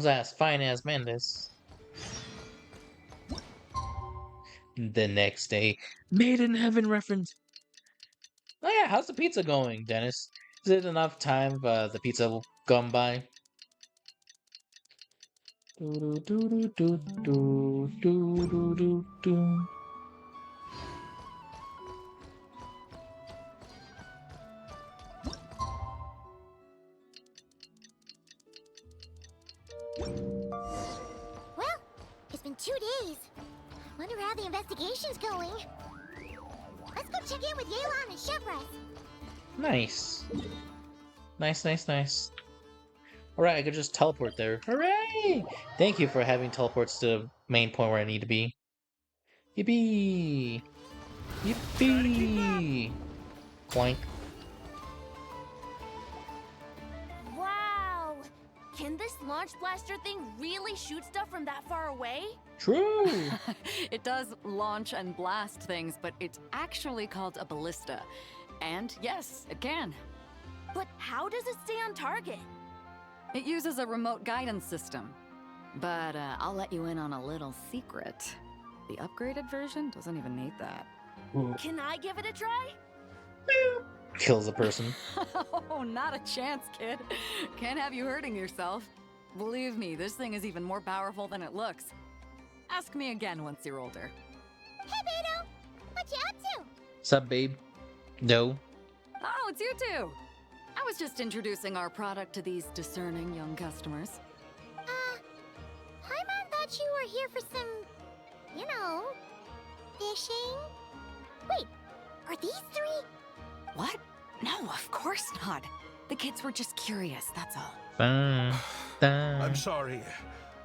Ass fine as Mendes. The next day, Made in Heaven reference. Oh yeah, how's the pizza going, Dennis? Is it enough time the pizza will come by? Do-do-do-do-do-do-do-do-do. Well, it's been 2 days. Wonder how the investigation's going. Let's go check in with Yelan and Chevres. Nice. Nice. Alright, I could just teleport there. Hooray! Thank you for having teleports to the main point where I need to be. Yippee! Yippee! Clank. Wow! Can this launch blaster thing really shoot stuff from that far away? True! It does launch and blast things, but it's actually called a ballista. And yes, it can. But how does it stay on target? It uses a remote guidance system. But I'll let you in on a little secret. The upgraded version doesn't even need that. Can I give it a try? Kills a person. Oh, not a chance, kid. Can't have you hurting yourself. Believe me, this thing is even more powerful than it looks. Ask me again once you're older. Hey, Beto! What you up to? Sup, babe? No. Oh, it's you two! I was just introducing our product to these discerning young customers. Paimon thought you were here for some, fishing? Wait, are these three? What? No, of course not. The kids were just curious, that's all. I'm sorry.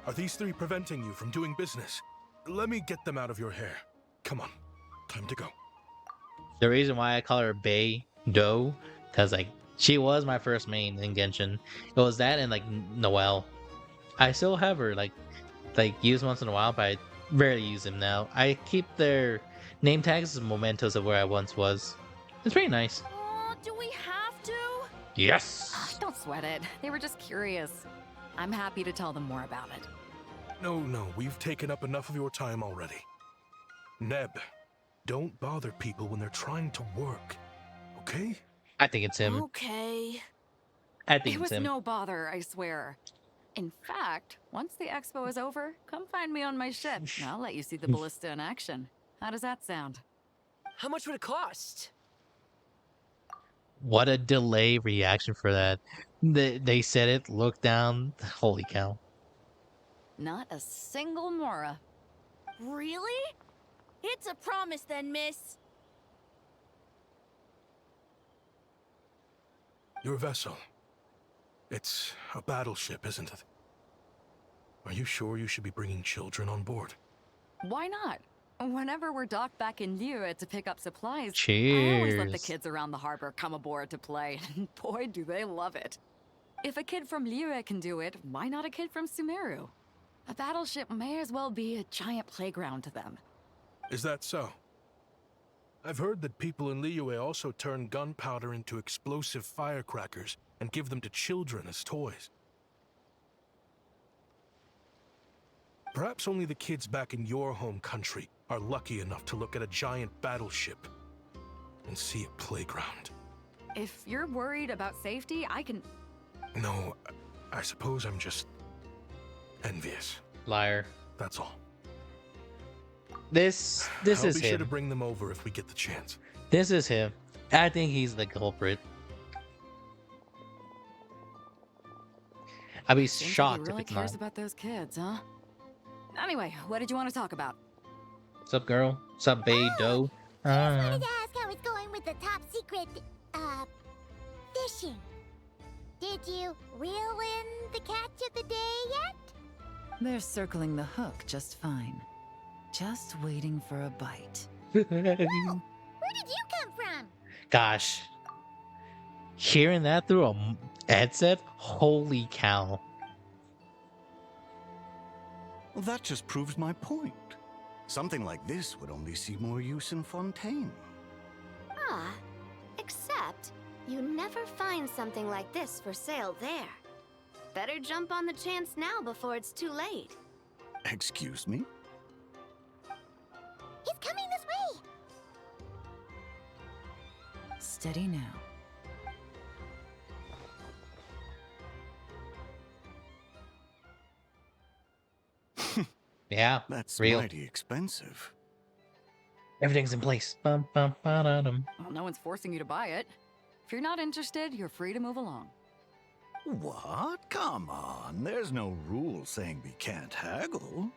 Are these three preventing you from doing business? Let me get them out of your hair. Come on, time to go. The reason why I call her Bae Do, because she was my first main in Genshin. It was that and Noelle. I still have her used once in a while, but I rarely use them now. I keep their name tags as mementos of where I once was. It's pretty nice. Oh, do we have to? Yes. Don't sweat it. They were just curious. I'm happy to tell them more about it. No, we've taken up enough of your time already. Neb, don't bother people when they're trying to work, okay? I think it's him. Okay. I think It it's was him. no bother, I swear. In fact, once the expo is over, come find me on my ship. I'll let you see the ballista in action. How does that sound? How much would it cost? What a delay reaction for that. They said it, look down. Holy cow. Not a single mora. Really? It's a promise then, miss. Your vessel. It's a battleship, isn't it? Are you sure you should be bringing children on board? Why not? Whenever we're docked back in Liyue to pick up supplies, Cheers. I always let the kids around the harbor come aboard to play. Boy, do they love it. If a kid from Liyue can do it, why not a kid from Sumeru? A battleship may as well be a giant playground to them. Is that so? I've heard that people in Liyue also turn gunpowder into explosive firecrackers and give them to children as toys. Perhaps only the kids back in your home country are lucky enough to look at a giant battleship and see a playground. If you're worried about safety, I can... No, I suppose I'm just envious. Liar. That's all. This I'll is be sure to him. bring them over if we get the chance. This is him. I think he's the culprit. I'd be Seems like shocked he if really it's cares not. about those kids, huh? Anyway, what did you want to talk about? Sup, girl? Sup, Bae Do? I just wanted to ask how it's going with the top secret, fishing. Did you reel in the catch of the day yet? They're circling the hook just fine. Just waiting for a bite. Where did you come from? Gosh. Hearing that through a headset? Holy cow. Well, that just proves my point. Something like this would only see more use in Fontaine. Except you never find something like this for sale there. Better jump on the chance now before it's too late. Excuse me? He's coming this way! Steady now. Yeah, That's real. mighty expensive. Everything's in place. Bum, bum, ba-da-dum. Well, no one's forcing you to buy it. If you're not interested, you're free to move along. What? Come on. There's no rule saying we can't haggle.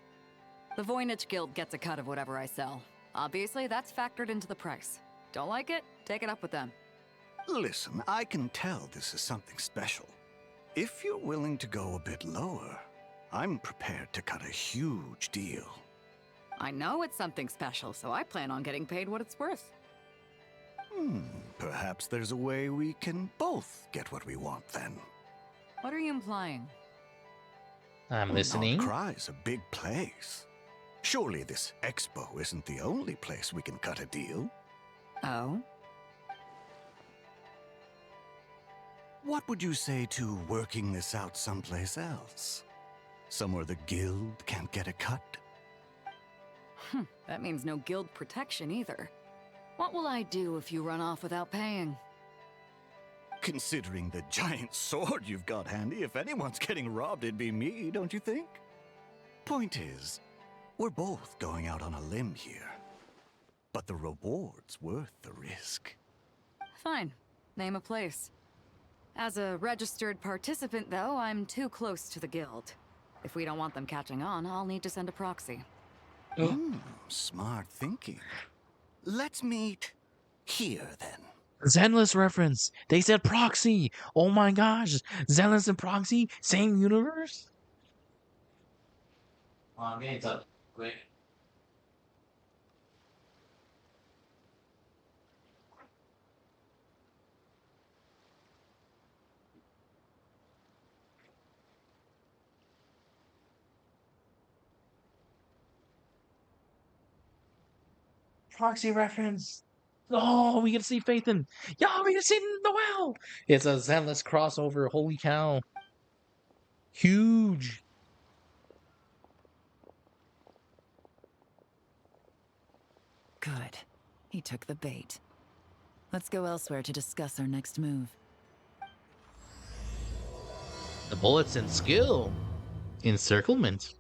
The Voynich Guild gets a cut of whatever I sell. Obviously, that's factored into the price. Don't like it? Take it up with them. Listen, I can tell this is something special. If you're willing to go a bit lower, I'm prepared to cut a huge deal. I know it's something special, so I plan on getting paid what it's worth. Perhaps there's a way we can both get what we want then. What are you implying? I'm listening. Cry's a big place. Surely this expo isn't the only place we can cut a deal. Oh? What would you say to working this out someplace else? Somewhere the guild can't get a cut? That means no guild protection either. What will I do if you run off without paying? Considering the giant sword you've got handy, if anyone's getting robbed, it'd be me, don't you think? Point is, we're both going out on a limb here. But the reward's worth the risk. Fine. Name a place. As a registered participant, though, I'm too close to the guild. If we don't want them catching on, I'll need to send a proxy. Smart thinking. Let's meet here, then. Zenless reference. They said proxy. Oh my gosh. Zenless and proxy? Same universe? I'm getting touched. Quick. Proxy reference. Oh, we get to see Phaethon. Yo, we get to see Noelle. It's a Zenless crossover. Holy cow. Huge. Good. He took the bait. Let's go elsewhere to discuss our next move. The bullets and skill. Encirclement.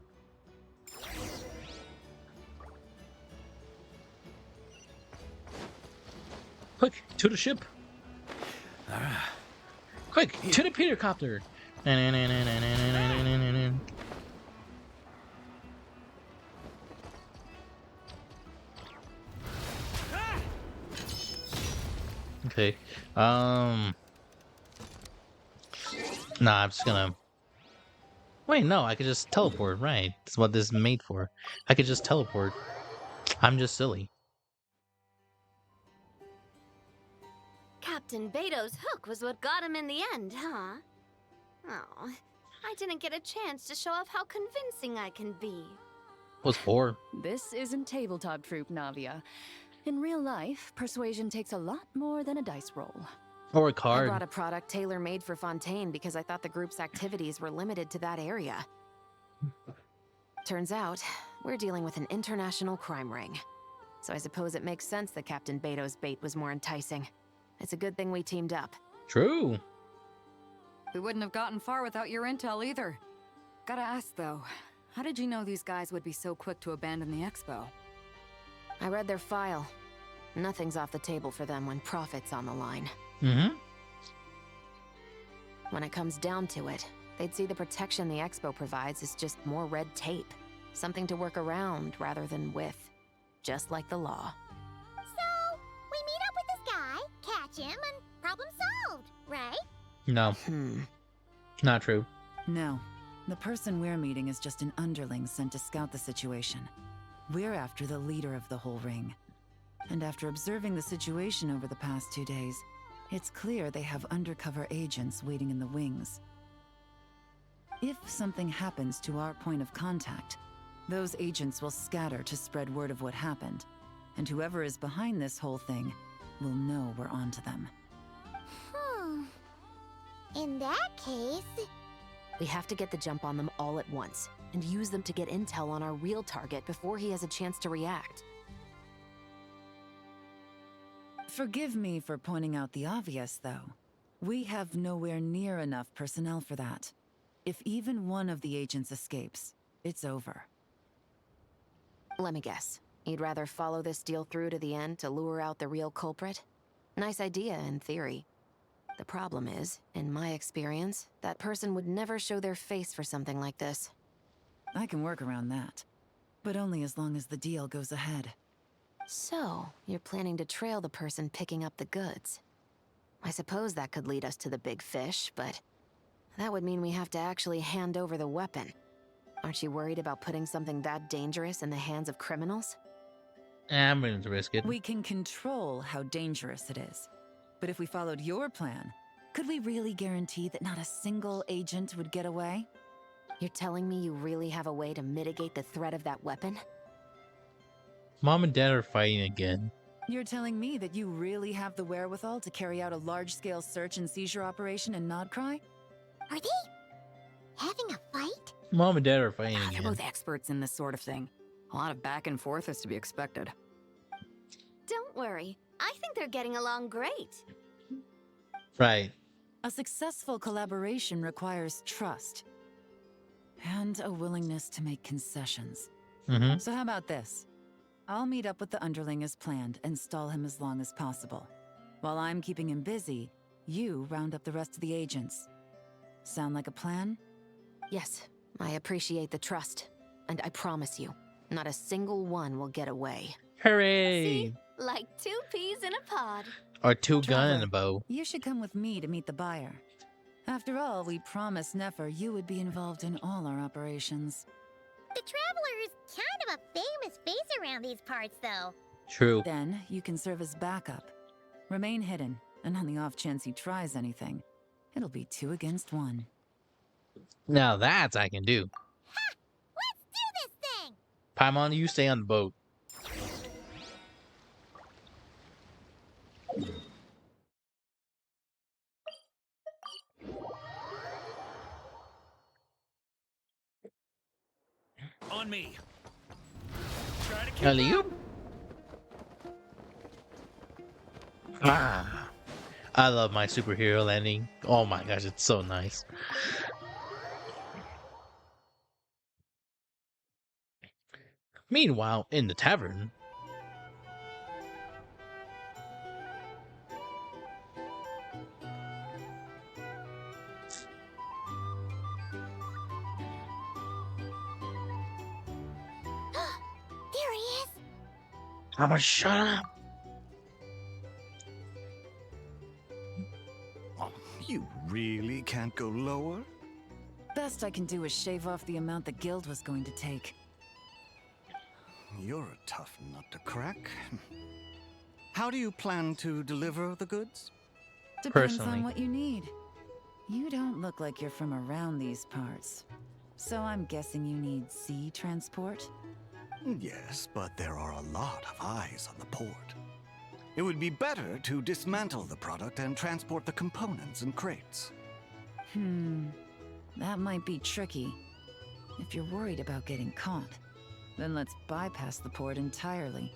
Quick, to the ship. Quick, to the Peter copter. Okay. Nah, I'm just gonna. Wait, no, I could just teleport, right? That's what this is made for. I could just teleport. I'm just silly. Captain Beto's hook was what got him in the end, huh? Oh, I didn't get a chance to show off how convincing I can be. Was poor. This isn't tabletop troop, Navia. In real life, persuasion takes a lot more than a dice roll. Or a I card. brought a product tailor-made for Fontaine because I thought the group's activities were limited to that area. Turns out, we're dealing with an international crime ring. So I suppose it makes sense that Captain Beto's bait was more enticing. It's a good thing we teamed up. True. We wouldn't have gotten far without your intel either. Gotta ask, though, how did you know these guys would be so quick to abandon the expo? I read their file. Nothing's off the table for them when profit's on the line. Mm-hmm. When it comes down to it, they'd see the protection the expo provides as just more red tape. Something to work around rather than with. Just like the law. So, we meet up with this guy, catch him, and problem solved, right? No, not true. No. The person we're meeting is just an underling sent to scout the situation. We're after the leader of the whole ring. And after observing the situation over the past 2 days, it's clear they have undercover agents waiting in the wings. If something happens to our point of contact, those agents will scatter to spread word of what happened, and whoever is behind this whole thing will know we're onto them. In that case, We have to get the jump on them all at once, and use them to get intel on our real target before he has a chance to react. Forgive me for pointing out the obvious, though. We have nowhere near enough personnel for that. If even one of the agents escapes, it's over. Let me guess. You'd rather follow this deal through to the end to lure out the real culprit? Nice idea, in theory. The problem is, in my experience, that person would never show their face for something like this. I can work around that. But only as long as the deal goes ahead. So, you're planning to trail the person picking up the goods. I suppose that could lead us to the big fish, but that would mean we have to actually hand over the weapon. Aren't you worried about putting something that dangerous in the hands of criminals? I'm willing to risk it. We can control how dangerous it is. But if we followed your plan, could we really guarantee that not a single agent would get away? You're telling me you really have a way to mitigate the threat of that weapon? Mom and Dad are fighting again. You're telling me that you really have the wherewithal to carry out a large-scale search and seizure operation in Nodcry? Are they having a fight? Mom and Dad are fighting They're again. both experts in this sort of thing. A lot of back and forth is to be expected. Don't worry. I think they're getting along great. Right. A successful collaboration requires trust. And a willingness to make concessions. Mm-hmm. So how about this? I'll meet up with the underling as planned and stall him as long as possible. While I'm keeping him busy, you round up the rest of the agents. Sound like a plan? Yes, I appreciate the trust. And I promise you, not a single one will get away. Hooray! See? Like 2 peas in a pod. Or 2 gun and a Trevor, bow. You should come with me to meet the buyer. After all, we promised Nefer you would be involved in all our operations. The Traveler is kind of a famous face around these parts, though. True. Then you can serve as backup. Remain hidden, and on the off chance he tries anything, it'll be 2 against 1. Now that I can do. Ha! Let's do this thing! Paimon, you stay on the boat. On me. Try to keep Alley-oop. Ah. I love my superhero landing. Oh my gosh, it's so nice. Meanwhile, in the tavern. There he is! I'm gonna shut up. Oh, you really can't go lower? Best I can do is shave off the amount the guild was going to take. You're a tough nut to crack. How do you plan to deliver the goods? Depends Personally. on what you need. You don't look like you're from around these parts. So I'm guessing you need sea transport? Yes, but there are a lot of eyes on the port. It would be better to dismantle the product and transport the components in crates. That might be tricky. If you're worried about getting caught, then let's bypass the port entirely.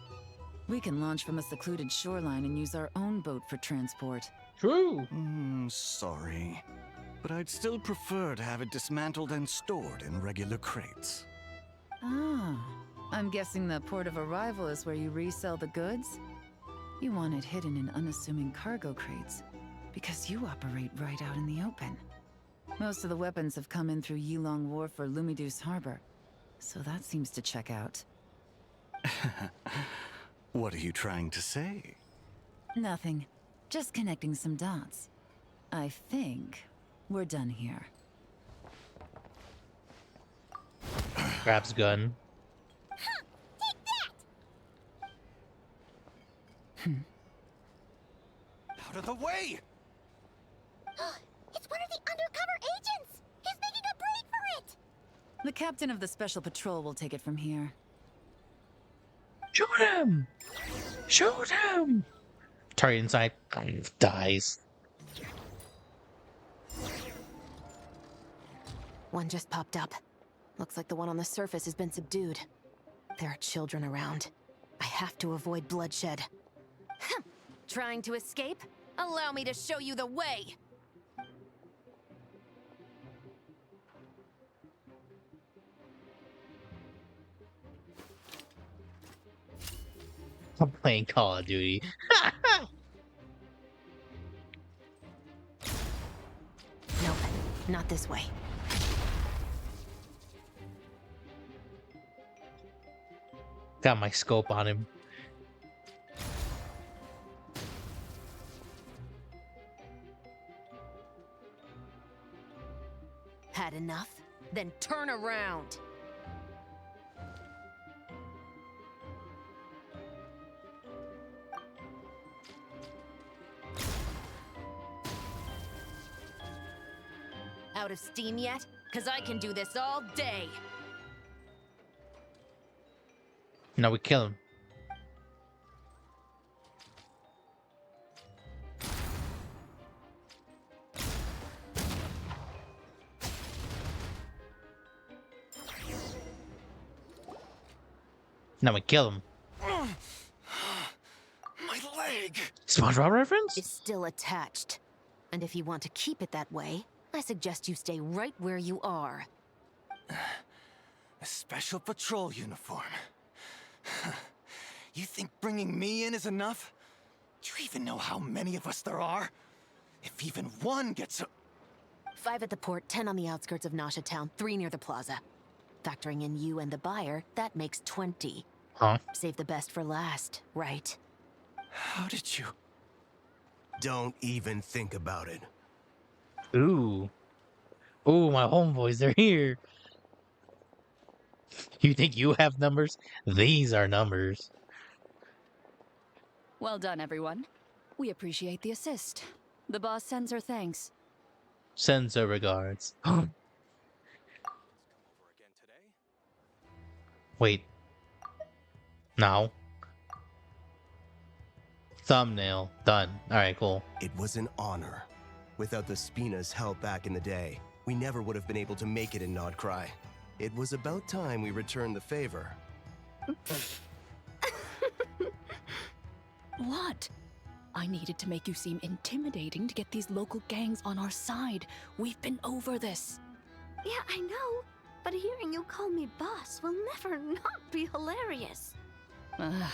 We can launch from a secluded shoreline and use our own boat for transport. True. Sorry. But I'd still prefer to have it dismantled and stored in regular crates. Ah, I'm guessing the port of arrival is where you resell the goods? You want it hidden in unassuming cargo crates, because you operate right out in the open. Most of the weapons have come in through Yilong Wharf or Lumiduce Harbor, so that seems to check out. What are you trying to say? Nothing. Just connecting some dots. I think we're done here. Grabs gun. Out of the way! It's one of the undercover agents! He's making a break for it! The captain of the Special Patrol will take it from here. Shoot him! Shoot him! Target inside dies. One just popped up. Looks like the one on the surface has been subdued. There are children around. I have to avoid bloodshed. Trying to escape? Allow me to show you the way! I'm playing Call of Duty. Nope, not this way. Got my scope on him. Had enough? Then turn around! Out of steam yet? 'Cause I can do this all day! Now we kill him. Now we kill him. My leg! SpongeBob reference? It's still attached. And if you want to keep it that way, I suggest you stay right where you are. A special patrol uniform. You think bringing me in is enough? Do you even know how many of us there are? If even one gets a... 5 at the port, 10 on the outskirts of Nasha Town, 3 near the plaza. Factoring in you and the buyer, that makes 20. Huh? Save the best for last, right? How did you... Don't even think about it. Ooh. Ooh, my homeboys, they're here. You think you have numbers? These are numbers. Well done, everyone. We appreciate the assist. The boss sends her thanks. Sends her regards. Wait. Now. Thumbnail. Done. Alright, cool. It was an honor. Without the Spina's help back in the day, we never would have been able to make it in Nodcry. It was about time we returned the favor. What? I needed to make you seem intimidating to get these local gangs on our side. We've been over this. Yeah, I know. But hearing you call me boss will never not be hilarious. Ugh.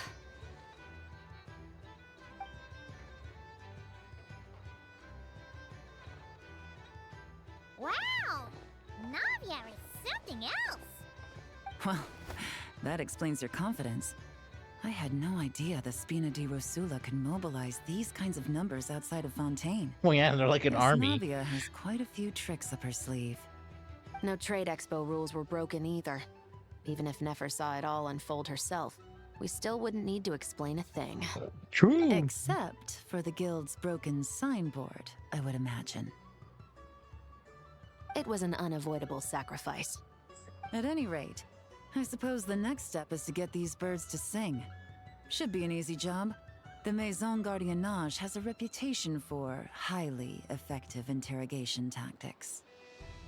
Wow! Navia is something else! Well, that explains your confidence. I had no idea the Spina di Rosula could mobilize these kinds of numbers outside of Fontaine. Well, yeah, they're like an This army. Navia has quite a few tricks up her sleeve. No trade expo rules were broken either. Even if Nefer saw it all unfold herself, we still wouldn't need to explain a thing. True. Except for the guild's broken signboard, I would imagine. It was an unavoidable sacrifice. At any rate, I suppose the next step is to get these birds to sing. Should be an easy job. The Maison Gardiennage has a reputation for highly effective interrogation tactics.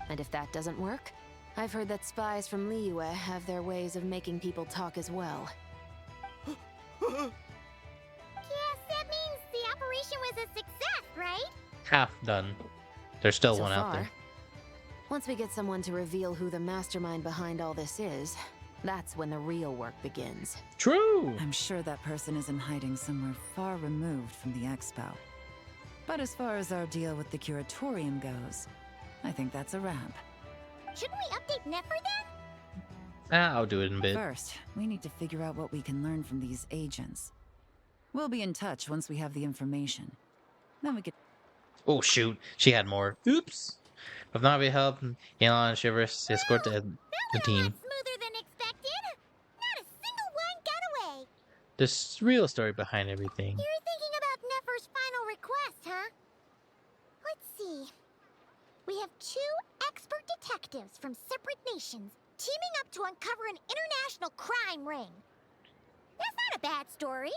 And if that doesn't work, I've heard that spies from Liyue have their ways of making people talk as well. Yes, that means the operation was a success, right? Half done. There's still So one out far. there. Once we get someone to reveal who the mastermind behind all this is, that's when the real work begins. True. I'm sure that person is in hiding somewhere far removed from the expo. But as far as our deal with the curatorium goes, I think that's a wrap. Shouldn't we update Nefer then? I'll do it in a bit. First, we need to figure out what we can learn from these agents. We'll be in touch once we have the information. Then we could... Oh shoot, she had more. Oops. With Navi help, Elon and Shivers escort the team. Smoother than expected. Not a single one got away. The real story behind everything. You're thinking about Nefer's final request, huh? Let's see. We have 2 expert detectives from separate nations teaming up to uncover an international crime ring. That's not a bad story.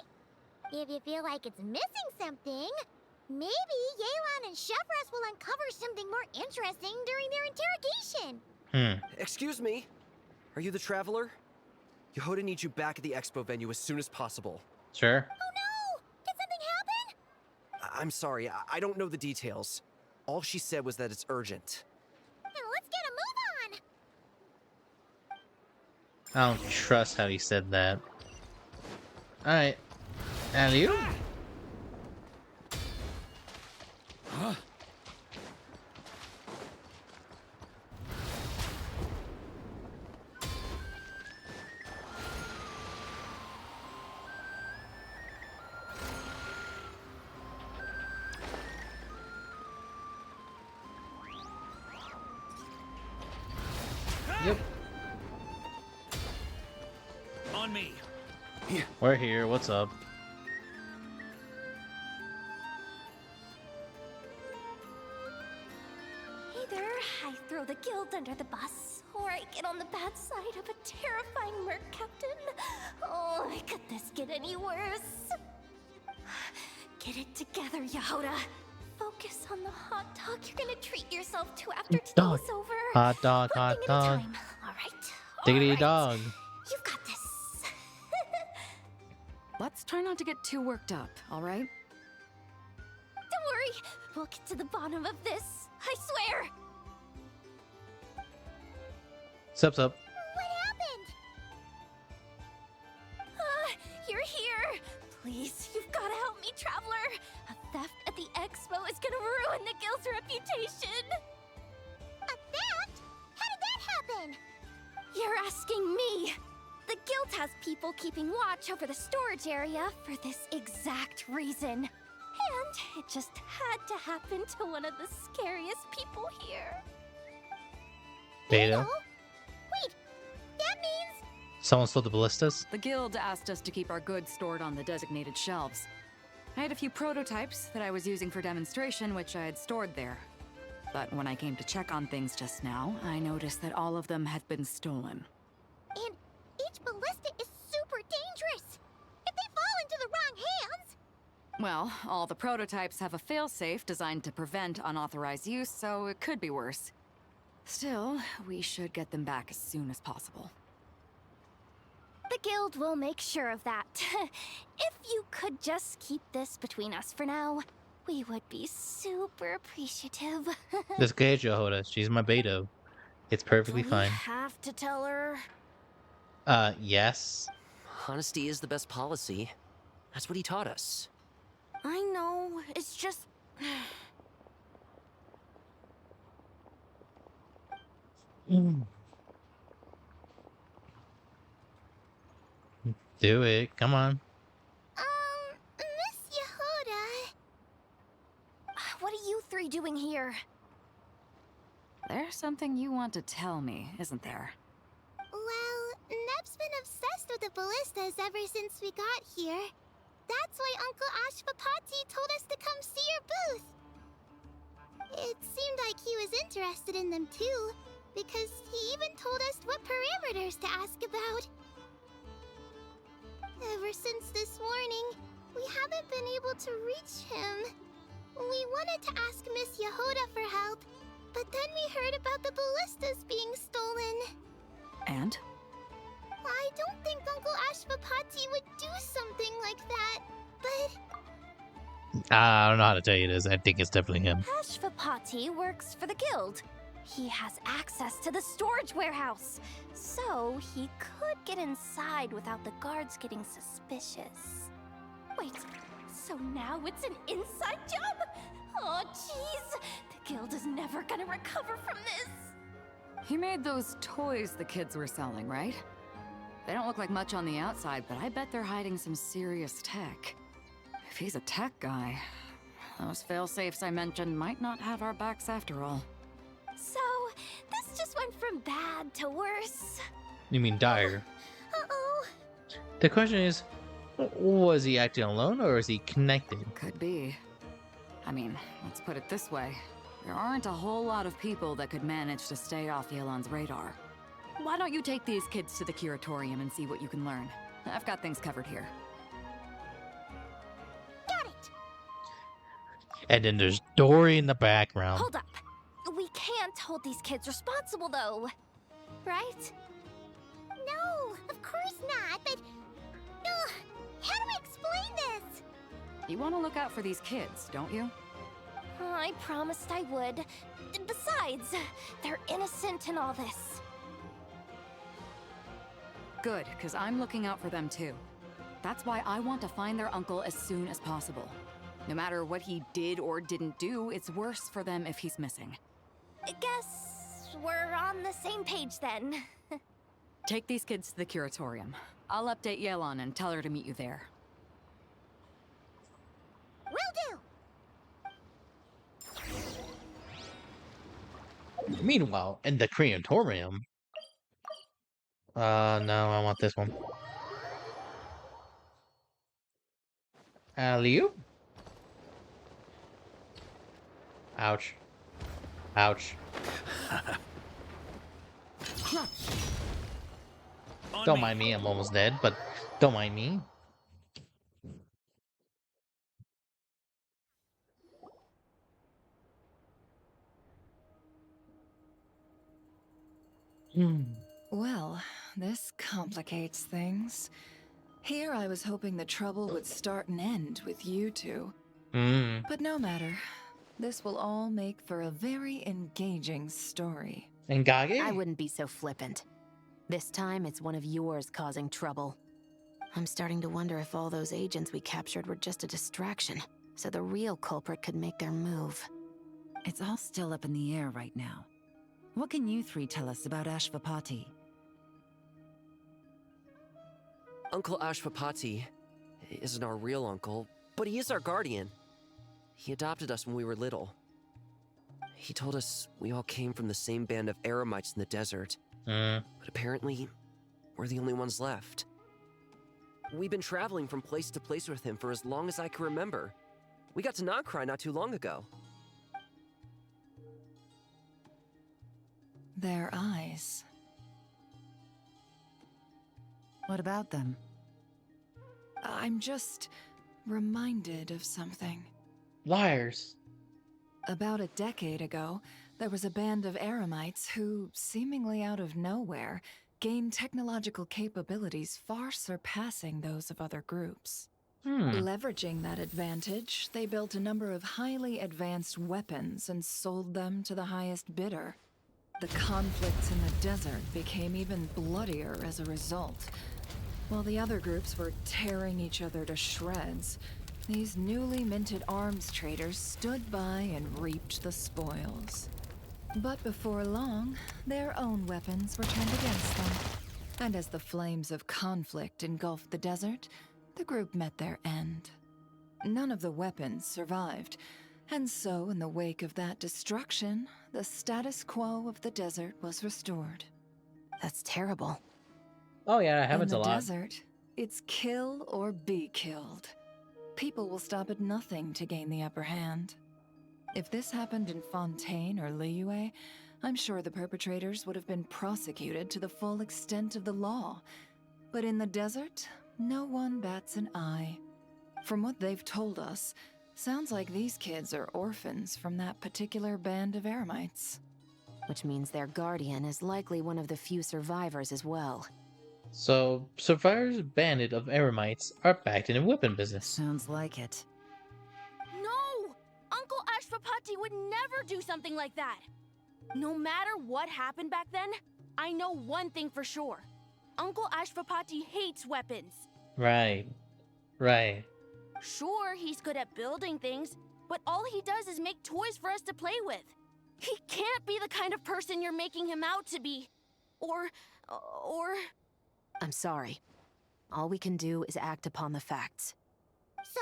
If you feel like it's missing something, maybe Yelan and Chevres will uncover something more interesting during their interrogation. Excuse me. Are you the traveler? Yehoda needs you back at the expo venue as soon as possible. Sure. Oh no! Did something happen? I'm sorry, I don't know the details. All she said was that it's urgent. Now let's get a move on! I don't trust how he said that. Alright. And you? Yep. On me. We're here. What's up? Either I throw the guild under the bus, or I get on the bad side of a terrifying merc captain. Oh, could this get any worse? Get it together, Yehoda. Focus on the hot dog you're gonna treat yourself to after Dog. today's over. Hot dog, One hot thing at a dog. time. All right. Diggity all right. dog. You've got this. Let's try not to get too worked up, all right? Don't worry. We'll get to the bottom of this. I swear. Sup, sup. What happened? You're here. Please, you've got to help me, traveler. A theft at the expo is gonna ruin the guild's reputation. A theft? How did that happen? You're asking me. The guild has people keeping watch over the storage area for this exact reason. And it just had to happen to one of the scariest people here. Beta. Wait, that means... Someone stole the ballistas? The guild asked us to keep our goods stored on the designated shelves. I had a few prototypes that I was using for demonstration, which I had stored there. But when I came to check on things just now, I noticed that all of them had been stolen. And each ballista is super dangerous. If they fall into the wrong hands... Well, all the prototypes have a failsafe designed to prevent unauthorized use, so it could be worse. Still, we should get them back as soon as possible. The guild will make sure of that. If you could just keep this between us for now, we would be super appreciative. This gauge Yehoda. She's my beta. It's perfectly Do we fine. have to tell her? Yes. Honesty is the best policy. That's what he taught us. I know, it's just... Do it. Come on. Miss Yehoda... What are you three doing here? There's something you want to tell me, isn't there? Well, Neb's been obsessed with the ballistas ever since we got here. That's why Uncle Ashvapati told us to come see your booth. It seemed like he was interested in them too, because he even told us what parameters to ask about. Ever since this morning, we haven't been able to reach him. We wanted to ask Miss Yehoda for help, but then we heard about the ballistas being stolen. And? I don't think Uncle Ashvapati would do something like that, but... I don't know how to tell you this. I think it's definitely him. Ashvapati works for the guild. He has access to the storage warehouse, so he could get inside without the guards getting suspicious. Wait, so now it's an inside job? Oh, jeez. The guild is never gonna recover from this. He made those toys the kids were selling, right? They don't look like much on the outside, but I bet they're hiding some serious tech. If he's a tech guy, those fail-safes I mentioned might not have our backs after all. So, this just went from bad to worse. You mean dire? Uh-oh. The question is, was he acting alone or is he connected? Could be. I mean, let's put it this way. There aren't a whole lot of people that could manage to stay off Yelan's radar. Why don't you take these kids to the curatorium and see what you can learn? I've got things covered here. Got it. And then there's Dory in the background. Hold up. We can't hold these kids responsible, though. Right? No, of course not, but... Ugh, how do I explain this? You want to look out for these kids, don't you? I promised I would. Besides, they're innocent in all this. Good, because I'm looking out for them too. That's why I want to find their uncle as soon as possible. No matter what he did or didn't do, it's worse for them if he's missing. I guess we're on the same page then. Take these kids to the curatorium. I'll update Yelan and tell her to meet you there. Will do! Meanwhile, in the crematorium. No, I want this one. Alley-oop. Ouch. Ouch. Don't mind me, I'm almost dead, but don't mind me. Well, this complicates things. Here I was hoping the trouble would start and end with you two. But no matter. This will all make for a very engaging story. And Gage? I wouldn't be so flippant. This time, it's one of yours causing trouble. I'm starting to wonder if all those agents we captured were just a distraction, so the real culprit could make their move. It's all still up in the air right now. What can you three tell us about Ashvapati? Uncle Ashvapati isn't our real uncle, but he is our guardian. He adopted us when we were little. He told us we all came from the same band of Eremites in the desert. But apparently, we're the only ones left. We've been traveling from place to place with him for as long as I can remember. We got to Nagcry not too long ago. Their eyes. What about them? I'm just reminded of something. Liars. About a decade ago, there was a band of Eremites who, seemingly out of nowhere, gained technological capabilities far surpassing those of other groups. Leveraging that advantage, they built a number of highly advanced weapons and sold them to the highest bidder. The conflicts in the desert became even bloodier as a result. While the other groups were tearing each other to shreds, these newly minted arms traders stood by and reaped the spoils. But before long, their own weapons were turned against them. And as the flames of conflict engulfed the desert, the group met their end. None of the weapons survived, and so in the wake of that destruction, the status quo of the desert was restored. That's terrible. Oh yeah, that happens a lot. In the desert, it's kill or be killed. People will stop at nothing to gain the upper hand. If this happened in Fontaine or Liyue, I'm sure the perpetrators would have been prosecuted to the full extent of the law. But in the desert, no one bats an eye. From what they've told us, sounds like these kids are orphans from that particular band of Eremites. Which means their guardian is likely one of the few survivors as well. So, survivors bandit of Eremites are backed in the weapon business. Sounds like it. No! Uncle Ashvapati would never do something like that! No matter what happened back then, I know one thing for sure. Uncle Ashvapati hates weapons. Right. Right. Sure, he's good at building things, but all he does is make toys for us to play with. He can't be the kind of person you're making him out to be. Or... I'm sorry. All we can do is act upon the facts. So,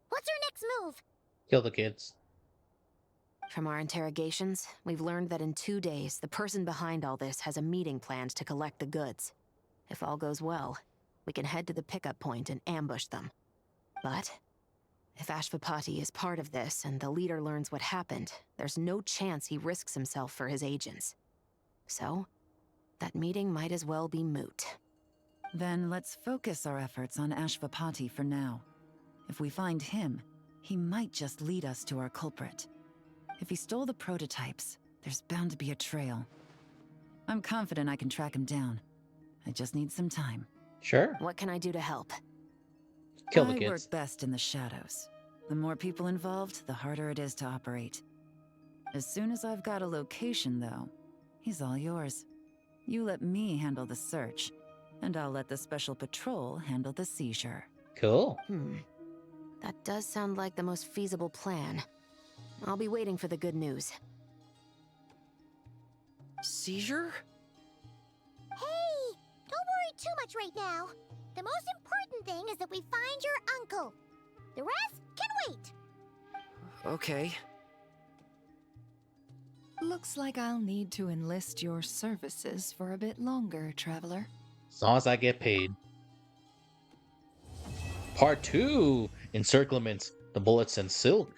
what's our next move? Kill the kids. From our interrogations, we've learned that in 2 days, the person behind all this has a meeting planned to collect the goods. If all goes well, we can head to the pickup point and ambush them. But if Ashvapati is part of this and the leader learns what happened, there's no chance he risks himself for his agents. So, that meeting might as well be moot. Then let's focus our efforts on Ashvapati for now. If we find him, he might just lead us to our culprit. If he stole the prototypes, There's bound to be a trail. I'm confident I can track him down. I just need some time. Sure. What can I do to help? Kill the I kids. work best in the shadows. The more people involved, the harder it is to operate. As soon as I've got a location, though, he's all yours. You let me handle the search, and I'll let the special patrol handle the seizure. Cool. That does sound like the most feasible plan. I'll be waiting for the good news. Seizure? Hey, don't worry too much right now. The most important thing is that we find your uncle. The rest can wait. Okay. Looks like I'll need to enlist your services for a bit longer, traveler. As long as I get paid. Part 2. Encirclements, the bullets and silk.